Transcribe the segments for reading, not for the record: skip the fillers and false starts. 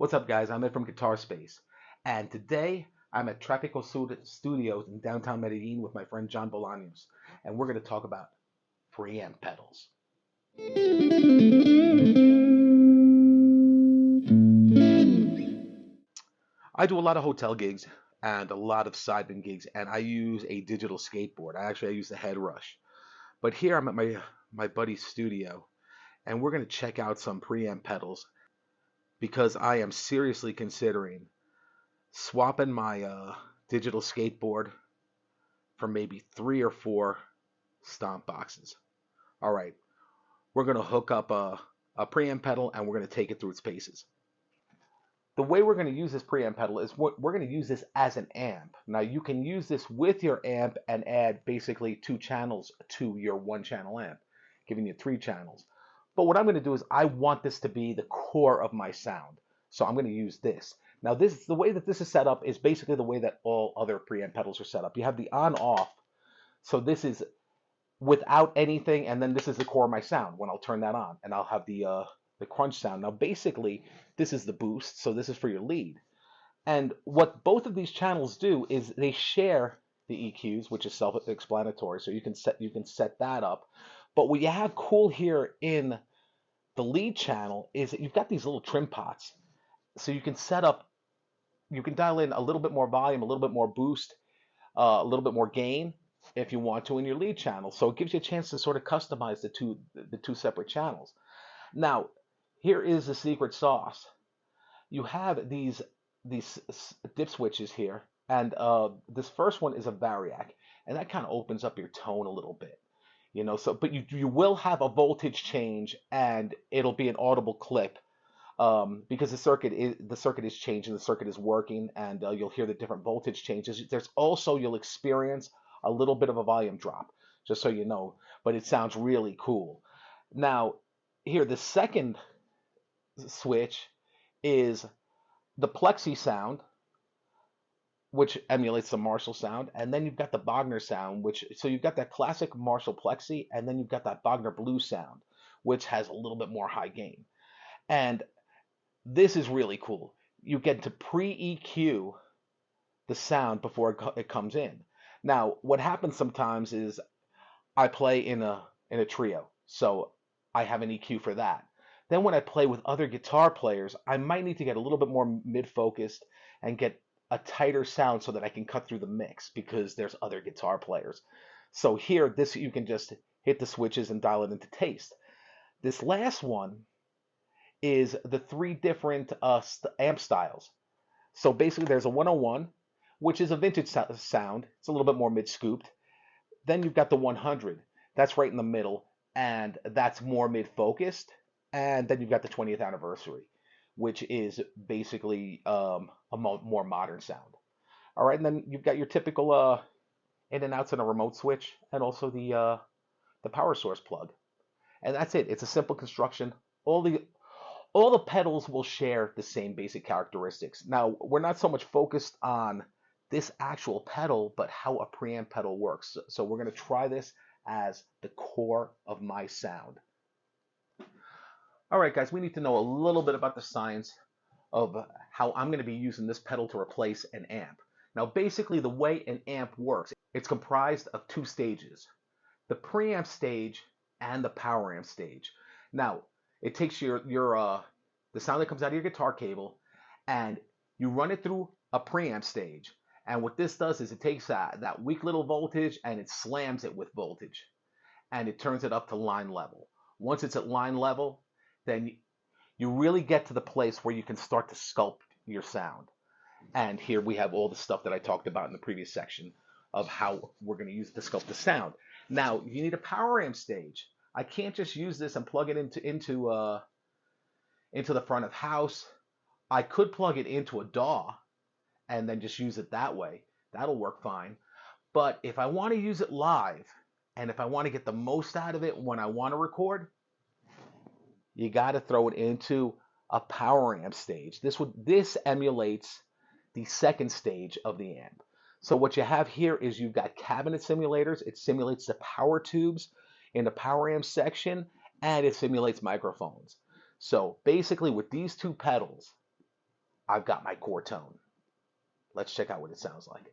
What's up, guys? I'm Ed from Guitar Space, and today I'm at Tráfico Sur Estudio in downtown Medellin with my friend John Bolaños, and we're going to talk about preamp pedals. I do a lot of hotel gigs and a lot of sideman gigs, and I use a digital skateboard. I use the Head Rush, but here I'm at my buddy's studio, and we're going to check out some preamp pedals because I am seriously considering swapping my digital skateboard for maybe 3 or 4 stomp boxes. All right, we're going to hook up a preamp pedal and we're going to take it through its paces. The way we're going to use this preamp pedal is we're going to use this as an amp. Now you can use this with your amp and add basically 2 channels to your 1 channel amp, giving you 3 channels. But what I'm going to do is I want this to be the core of my sound. So I'm going to use this. Now the way that this is set up is basically the way that all other preamp pedals are set up. You have the on off. So this is without anything, and then this is the core of my sound when I'll turn that on, and I'll have the crunch sound. Now basically this is the boost, so this is for your lead. And what both of these channels do is they share the EQs, which is self-explanatory, so you can set that up. But what you have cool here in the lead channel is that you've got these little trim pots, so you can dial in a little bit more volume, a little bit more boost, a little bit more gain if you want to in your lead channel. So it gives you a chance to sort of customize the two separate channels. Now, here is the secret sauce. You have these dip switches here, and this first one is a variac, and that kind of opens up your tone a little bit, you know. So, but you will have a voltage change, and it'll be an audible clip because the circuit is changing, the circuit is working, and you'll hear the different voltage changes. There's also you'll experience a little bit of a volume drop, just so you know, but it sounds really cool. Now, here the second switch is the plexi sound, which emulates the Marshall sound, and then you've got the Bogner sound, so you've got that classic Marshall plexi, and then you've got that Bogner blue sound, which has a little bit more high gain. And this is really cool. You get to pre-EQ the sound before it comes in. Now, what happens sometimes is I play in a trio, so I have an EQ for that. Then when I play with other guitar players, I might need to get a little bit more mid-focused and get a tighter sound so that I can cut through the mix because there's other guitar players. So here, you can just hit the switches and dial it into taste. This last one is the 3 different amp styles. So basically there's a 101, which is a vintage sound. It's a little bit more mid-scooped. Then you've got the 100. That's right in the middle, and that's more mid-focused. And then you've got the 20th anniversary, which is basically a more modern sound. All right, and then you've got your typical in and outs and a remote switch, and also the power source plug. And that's it. It's a simple construction. All the pedals will share the same basic characteristics. Now, we're not so much focused on this actual pedal, but how a preamp pedal works. So we're going to try this as the core of my sound. All right, guys, we need to know a little bit about the science of how I'm going to be using this pedal to replace an amp. Now, basically, the way an amp works, it's comprised of 2 stages, the preamp stage and the power amp stage. Now, it takes the sound that comes out of your guitar cable, and you run it through a preamp stage. And what this does is it takes that weak little voltage and it slams it with voltage, and it turns it up to line level. Once it's at line level, then you really get to the place where you can start to sculpt your sound. And here we have all the stuff that I talked about in the previous section of how we're going to use to sculpt the sound. Now, you need a power amp stage. I can't just use this and plug it into the front of house. I could plug it into a DAW and then just use it that way. That'll work fine. But if I want to use it live, and if I want to get the most out of it when I want to record, you got to throw it into a power amp stage. This emulates the second stage of the amp. So what you have here is you've got cabinet simulators. It simulates the power tubes in the power amp section, and it simulates microphones. So basically with these 2 pedals, I've got my core tone. Let's check out what it sounds like.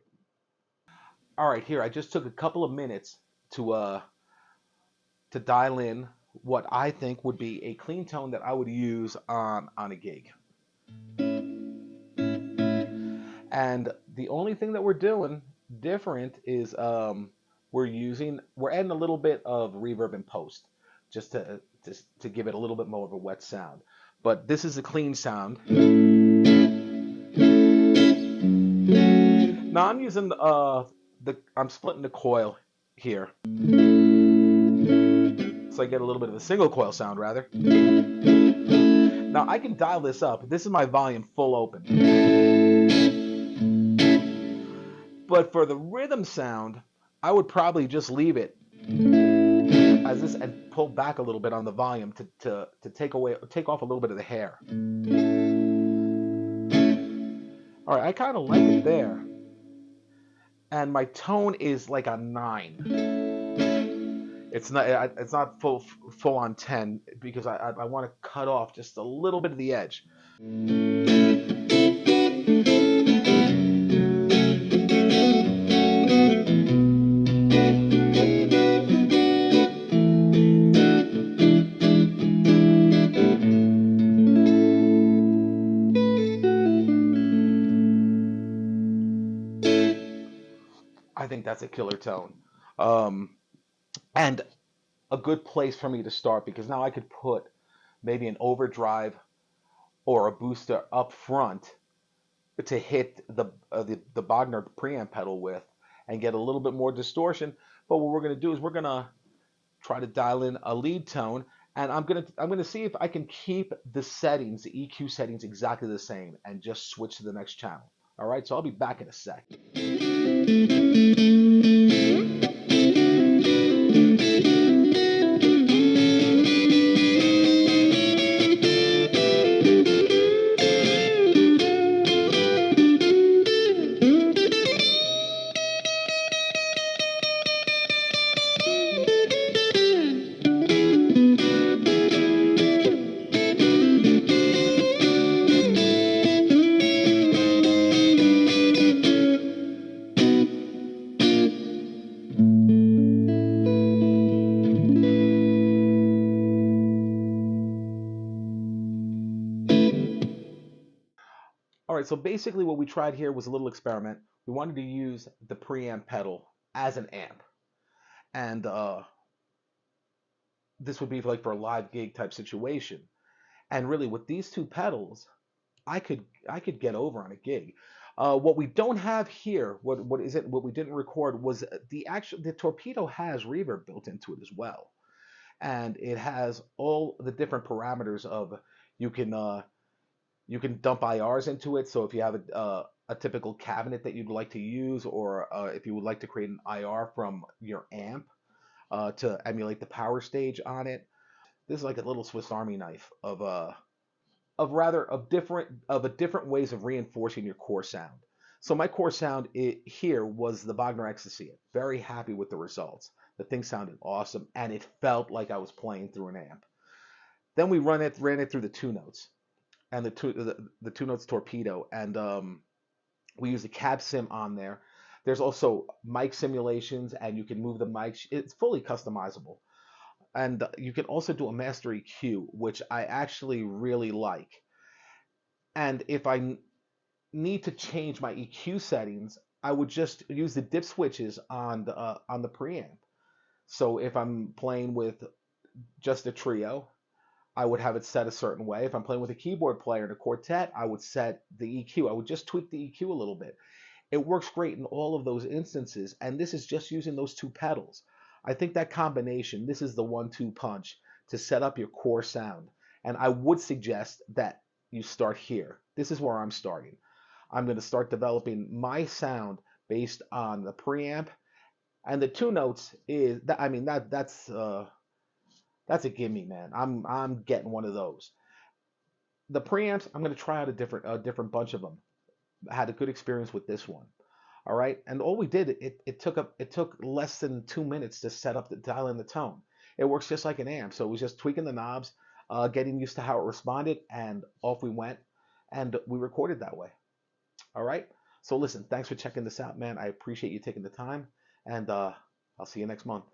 All right, here I just took a couple of minutes to dial in what I think would be a clean tone that I would use on a gig. And the only thing that we're doing different is we're adding a little bit of reverb and post just to give it a little bit more of a wet sound. But this is a clean sound. Now I'm using I'm splitting the coil here, so I get a little bit of a single coil sound rather. Now I can dial this up. This is my volume full open. But for the rhythm sound, I would probably just leave it as this and pull back a little bit on the volume to take off a little bit of the hair. All right, I kind of like it there. And my tone is like a 9. It's not full on 10 because I want to cut off just a little bit of the edge. I think that's a killer tone. And a good place for me to start, because now I could put maybe an overdrive or a booster up front to hit the Bogner preamp pedal with and get a little bit more distortion. But what we're going to do is we're going to try to dial in a lead tone, and I'm going to see if I can keep the settings, the EQ settings, exactly the same and just switch to the next channel. All right, so I'll be back in a sec. All right, so basically what we tried here was a little experiment. We wanted to use the preamp pedal as an amp. And this would be like for a live gig type situation. And really with these two pedals, I could get over on a gig. What we don't have here, what we didn't record was the Torpedo has reverb built into it as well. And it has all the different parameters of you can dump IRs into it. So if you have a typical cabinet that you'd like to use, or if you would like to create an IR from your amp to emulate the power stage on it, this is like a little Swiss Army knife of different ways of reinforcing your core sound. So my core sound here was the Bogner Ecstasy. Very happy with the results. The thing sounded awesome, and it felt like I was playing through an amp. Then we ran it through the two notes. And the two notes Torpedo, and we use the cab sim on there. There's also mic simulations, and you can move the mics. It's fully customizable, and you can also do a master EQ, which I actually really like. And if I need to change my EQ settings, I would just use the dip switches on the preamp. So if I'm playing with just a trio, I would have it set a certain way. If I'm playing with a keyboard player in a quartet, I would set the EQ. I would just tweak the EQ a little bit. It works great in all of those instances, and this is just using those two pedals. I think that combination, this is the 1-2 punch to set up your core sound. And I would suggest that you start here. This is where I'm starting. I'm going to start developing my sound based on the preamp, and the two notes is that. I mean that's a gimme, man. I'm getting one of those. The preamps, I'm going to try out a different bunch of them. I had a good experience with this one. All right, and all we did, it took less than 2 minutes to set up the dial in the tone. It works just like an amp, so it was just tweaking the knobs, getting used to how it responded, and off we went. and we recorded that way. All right. So listen, thanks for checking this out, man. I appreciate you taking the time, and I'll see you next month.